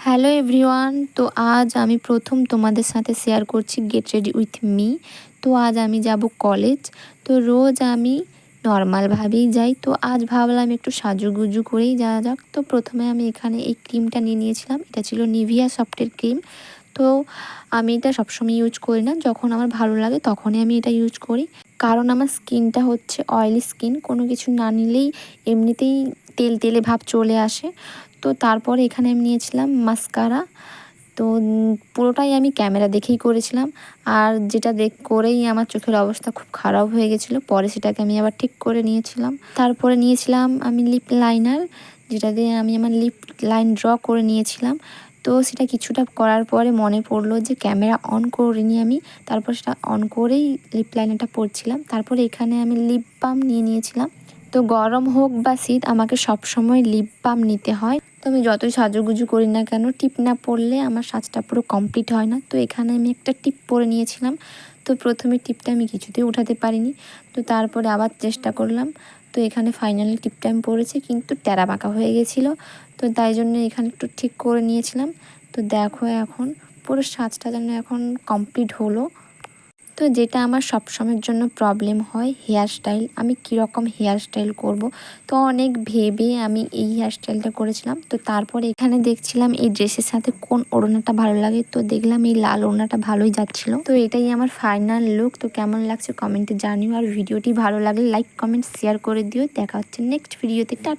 Hello everyone, তো আজ আমি প্রথম তোমাদের সাথে শেয়ার করছি গেট রেডি উইথ মি। তো আজ আমি যাব কলেজ। তো রোজ আমি নর্মালভাবেই যাই, তো আজ ভাবলাম একটু সাজুগুজু করেই যাওয়া যাক। তো প্রথমে আমি এখানে এই ক্রিমটা নিয়ে নিয়েছিলাম, এটা ছিল নিভিয়া সফটের ক্রিম। তো আমি এটা সবসময় ইউজ করি না, যখন আমার ভালো লাগে তখনই আমি এটা ইউজ করি, কারণ আমার স্কিনটা হচ্ছে অয়েলি স্কিন, কোনো কিছু না নিলেই এমনিতেই তেল তেলে ভাব চলে আসে। তো তারপরে এখানে আমি নিয়েছিলাম মাস্কারা। তো পুরোটাই আমি ক্যামেরা দেখেই করেছিলাম, আর যেটা করেই আমার চোখের অবস্থা খুব খারাপ হয়ে গেছিলো, পরে সেটাকে আমি আবার ঠিক করে নিয়েছিলাম। তারপরে নিয়েছিলাম আমি লিপ লাইনার, যেটা দিয়ে আমি আমার লিপ লাইন ড্র করে নিয়েছিলাম। তো সেটা কিছুটা করার পরে মনে পড়লো যে ক্যামেরা অন করিনি আমি, তারপর সেটা অন করেই লিপ লাইনারটা পরছিলাম। তারপরে এখানে আমি লিপ বাম নিয়ে নিয়েছিলাম। তো গরম হোক বা শীত, আমাকে সবসময় লিপ বাম নিতে হয়। তো আমি যতই সাজুগুজু করি না কেন, টিপ না পরলে আমার সাজটা পুরো কমপ্লিট হয় না। তো এখানে আমি একটা টিপ পরে নিয়েছিলাম। তো প্রথমে টিপটা আমি কিছুতেই উঠাতে পারিনি, তো তারপরে আবার চেষ্টা করলাম। তো এখানে ফাইনালি টিপটা আমি পরেছি, কিন্তু টেরা বাঁকা হয়ে গেছিলো। তো তাই জন্য এখানে একটু ঠিক করে নিয়েছিলাম। তো দেখো এখন পুরো সাজটা যেন এখন কমপ্লিট হলো। তো যেটা আমার সবসময়ের জন্য প্রবলেম হয়, হেয়ার স্টাইল, আমি কীরকম হেয়ার স্টাইল করব। তো অনেক ভেবে আমি এই হেয়ার স্টাইলটা করেছিলাম। তো তারপরে এখানে দেখছিলাম এই ড্রেসের সাথে কোন ওড়নাটা ভালো লাগে, তো দেখলাম এই লাল ওড়নাটা ভালোই যাচ্ছিলো। তো এটাই আমার ফাইনাল লুক। তো কেমন লাগছে কমেন্টে জানিও, আর ভিডিওটি ভালো লাগলে লাইক কমেন্ট শেয়ার করে দিও। দেখা হচ্ছে নেক্সট ভিডিওতে। টাটা।